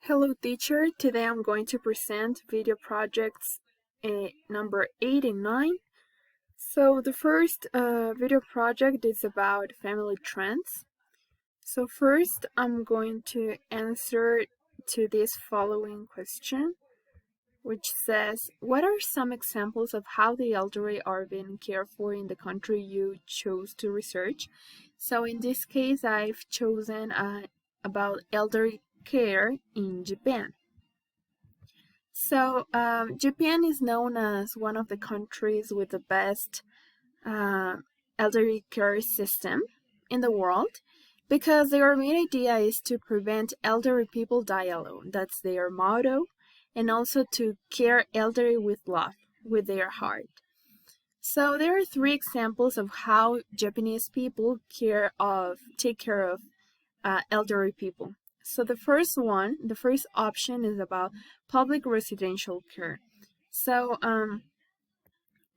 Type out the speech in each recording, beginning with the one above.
Hello teacher, today I'm going to present video projects number 8 and 9. So the first video project is about family trends. So first I'm going to answer to this following question, which says, what are some examples of how the elderly are being cared for in the country you chose to research? So in this case I've chosen about elderly care in Japan. So Japan is known as one of the countries with the best elderly care system in the world because their main idea is to prevent elderly people die alone. That's their motto, and also to care elderly with love, with their heart. So there are three examples of how Japanese people take care of elderly people. So the first option is about public residential care. So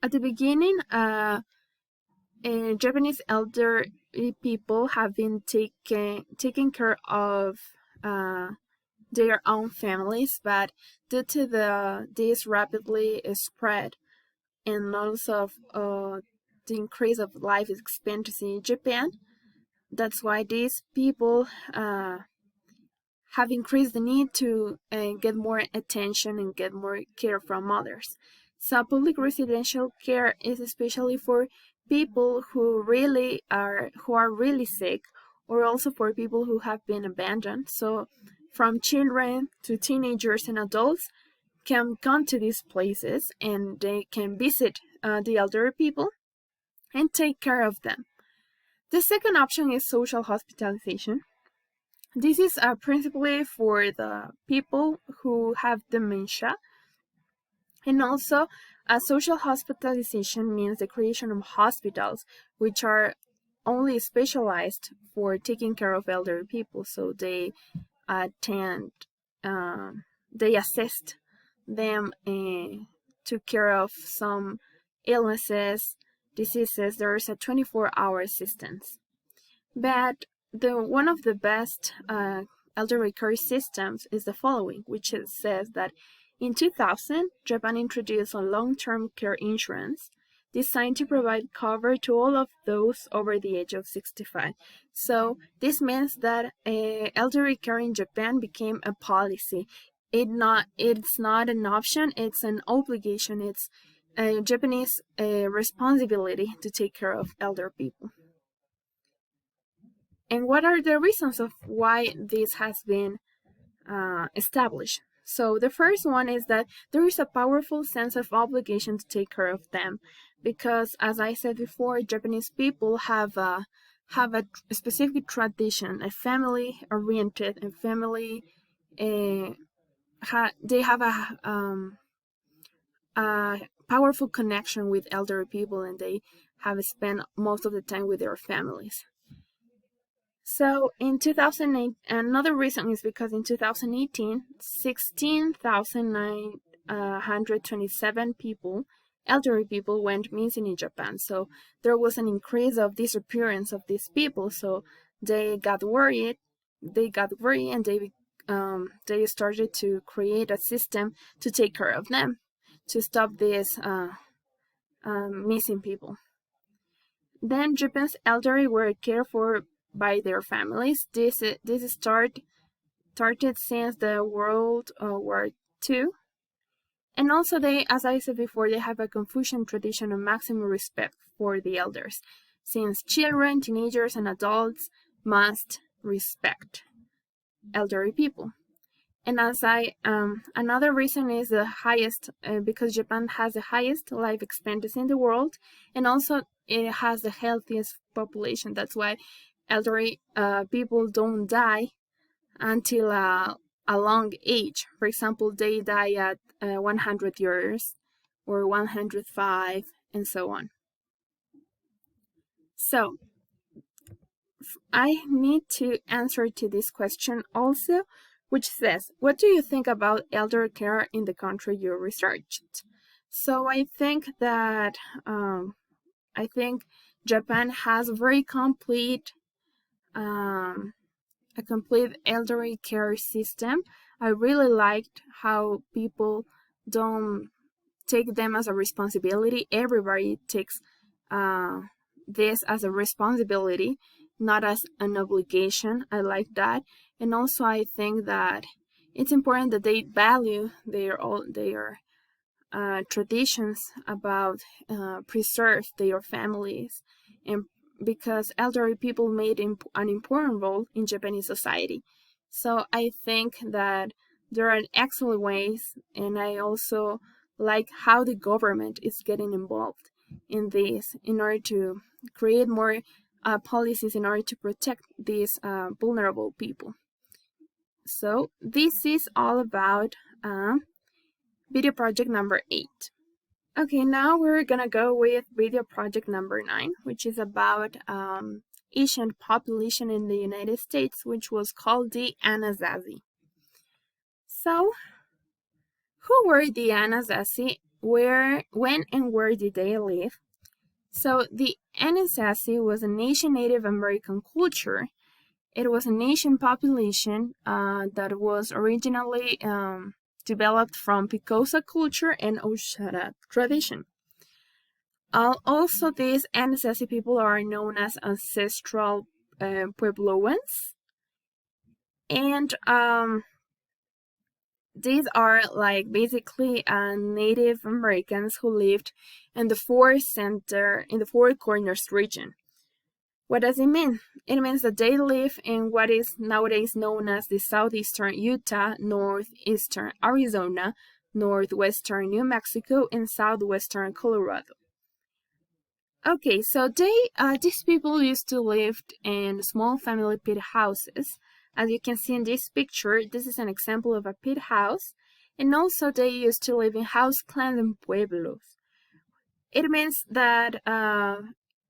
at the beginning, Japanese elderly people have been taking care of their own families, but due to this rapidly spread and also the increase of life expectancy in Japan, that's why these people have increased the need to get more attention and get more care from others. So public residential care is especially for people who are really sick, or also for people who have been abandoned. So from children to teenagers and adults can come to these places and they can visit the elderly people and take care of them. The second option is social hospitalization. This is principally for the people who have dementia, and also social hospitalization means the creation of hospitals which are only specialized for taking care of elderly people. So they assist them to care of some illnesses, diseases. There is a 24-hour assistance. But one of the best elderly care systems is the following, which says that in 2000, Japan introduced a long-term care insurance designed to provide cover to all of those over the age of 65. So this means that elderly care in Japan became a policy. It's not an option, it's an obligation. It's a Japanese responsibility to take care of elder people. And what are the reasons of why this has been established? So the first one is that there is a powerful sense of obligation to take care of them, because, as I said before, Japanese people have a specific tradition, a family-oriented, and family. They have a powerful connection with elderly people, and they have spent most of the time with their families. So in 2008, another reason is because in 2018, 16,927 elderly people, went missing in Japan. So there was an increase of disappearance of these people. So they got worried, and they started to create a system to take care of them, to stop these missing people. Then Japan's elderly were cared for by their families. This started since the World War II. And also they, as I said before, they have a Confucian tradition of maximum respect for the elders, since children, teenagers, and adults must respect elderly people. And another reason is the highest, because Japan has the highest life expectancy in the world, and also it has the healthiest population. That's why elderly people don't die until a long age. For example, they die at 100 years or 105 and so on. So I need to answer to this question also, which says, what do you think about elder care in the country you researched? So I think that Japan has a very complete elderly care system. I really liked how people don't take them as a responsibility. Everybody takes this as a responsibility, not as an obligation. I like that. And also I think that it's important that they value their traditions, about preserve their families, and because elderly people made an important role in Japanese society. So I think that there are excellent ways, and I also like how the government is getting involved in this in order to create more policies in order to protect these vulnerable people. So this is all about video project number 8. Okay, now we're gonna go with video project number 9, which is about Asian population in the United States, which was called the Anasazi. So, who were the Anasazi? When and where did they live? So, the Anasazi was an Asian Native American culture. It was an Asian population that was originally developed from Picasa culture and Oshara tradition. Also, these Anasazi people are known as Ancestral Puebloans, and these are like basically Native Americans who lived in the Four Corners region. What does it mean? It means that they live in what is nowadays known as the southeastern Utah, northeastern Arizona, northwestern New Mexico, and southwestern Colorado. Okay, so these people used to live in small family pit houses. As you can see in this picture, this is an example of a pit house. And also they used to live in house clans and pueblos. It means that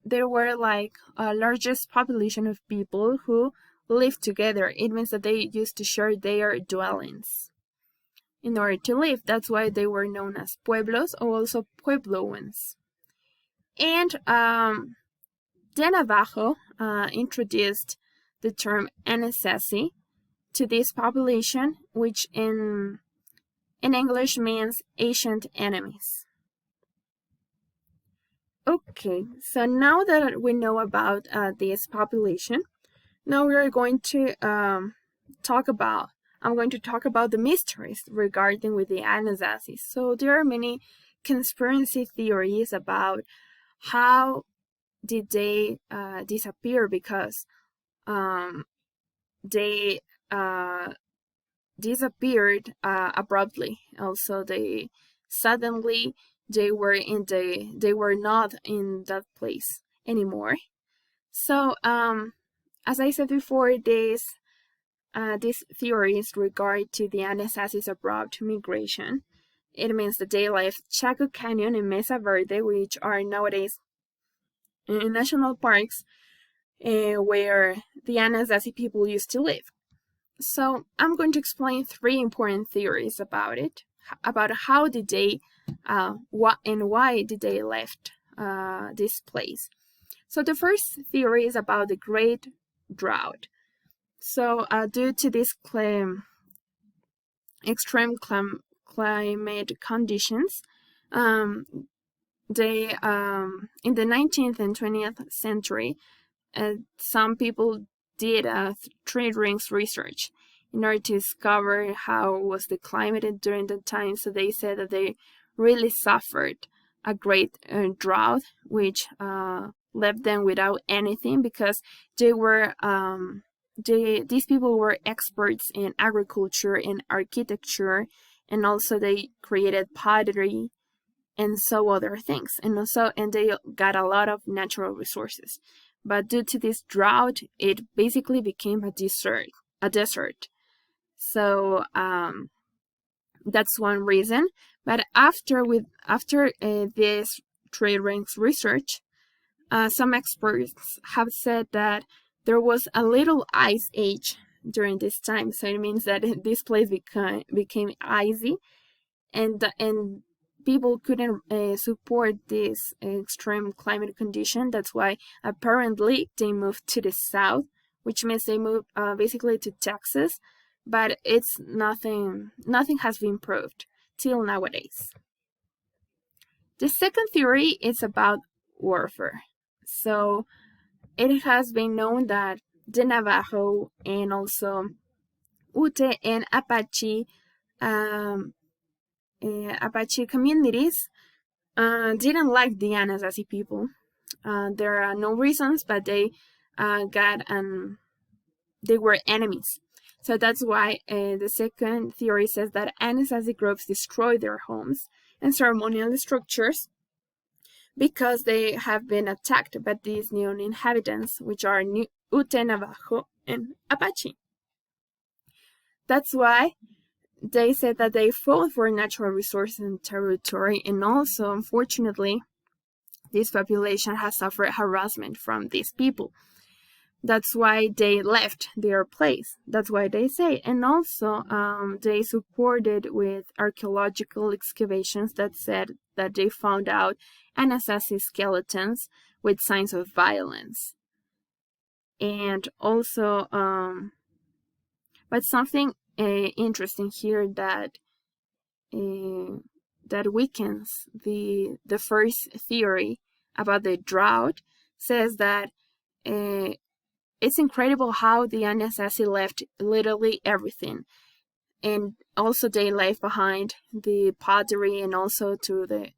there were like a largest population of people who lived together. It means that they used to share their dwellings in order to live. That's why they were known as pueblos or also puebloans. And De Navajo introduced the term Anasazi to this population, which in English means ancient enemies. Okay, so now that we know about this population, now we are going to I'm going to talk about the mysteries regarding with the Anasazi. So there are many conspiracy theories about how did they disappear, because they disappeared abruptly. Also, they were not in that place anymore. So as I said before, these theories regard to the Anasazi's abrupt migration. It means that they left Chaco Canyon and Mesa Verde, which are nowadays national parks where the Anasazi people used to live. So I'm going to explain 3 important theories about it, about how did they, what and why did they left this place. So the first theory is about the Great Drought. So due to this extreme climate conditions, they in the 19th and 20th century, some people did trade rings research in order to discover how was the climate during that time. So they said that they really suffered a great drought, which left them without anything, because they were these people were experts in agriculture and architecture, and also they created pottery and so other things, and they got a lot of natural resources. But due to this drought, it basically became a desert. So that's one reason. But after this trade rings research, some experts have said that there was a little ice age during this time. So it means that this place became icy, and people couldn't support this extreme climate condition. That's why apparently they moved to the south, which means they moved basically to Texas, but it's nothing has been proved till nowadays. The second theory is about warfare. So it has been known that the Navajo and also Ute and Apache communities didn't like the Anasazi people. There are no reasons, but they they were enemies. So that's why the second theory says that Anasazi groups destroyed their homes and ceremonial structures because they have been attacked by these new inhabitants, which are Ute, Navajo, and Apache. That's why they said that they fought for natural resources and territory, and also, unfortunately, this population has suffered harassment from these people. That's why they left their place. That's why they say. And also, they supported with archaeological excavations that said that they found out Anasazi skeletons with signs of violence. And also, but something interesting here that weakens the first theory about the drought says that it's incredible how the Anasazi left literally everything. And also they left behind the pottery and also to the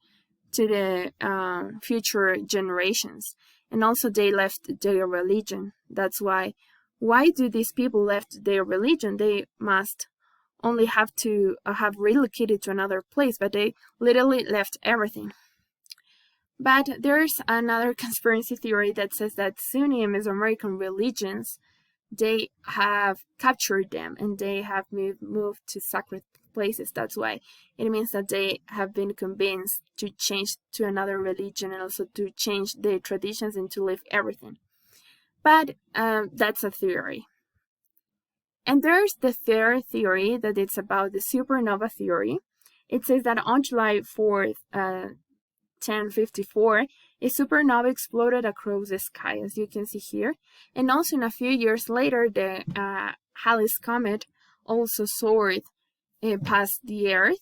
future generations. And also they left their religion. That's why do these people left their religion? They must only have to have relocated to another place, but they literally left everything. But there's another conspiracy theory that says that Sunni and Mesoamerican religions, they have captured them and they have moved to sacred places. That's why it means that they have been convinced to change to another religion and also to change their traditions and to leave everything. But that's a theory. And there's the third theory that it's about the Supernova Theory. It says that on July 4th, 1054, a supernova exploded across the sky, as you can see here. And also, in a few years later, the Halley's Comet also soared past the Earth,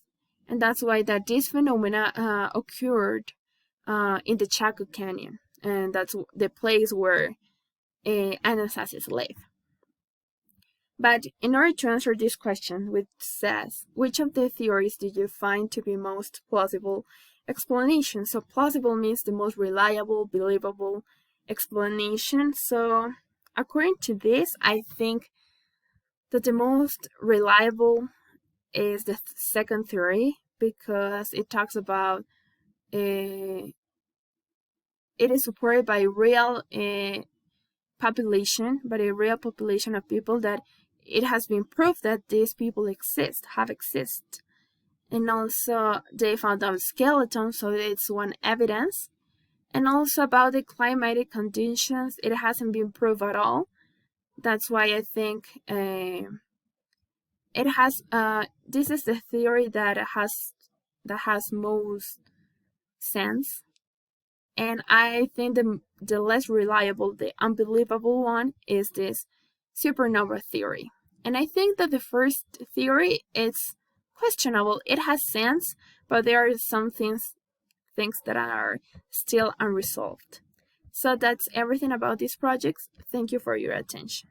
and that's why that this phenomena occurred in the Chaco Canyon, and that's the place where Anasazis live. But in order to answer this question, which says, which of the theories did you find to be most plausible explanation? So plausible means the most reliable, believable explanation. So according to this, I think that the most reliable is the second theory, because it talks about it is supported by real population, but a real population of people, that it has been proved that these people have existed. And also they found out skeletons, so it's one evidence. And also about the climatic conditions, it hasn't been proved at all. That's why I think it has this is the theory that has most sense. And I think the less reliable, the unbelievable one is this supernova theory. And I think that the first theory is questionable. It has sense, but there are some things that are still unresolved. So that's everything about these projects. Thank you for your attention.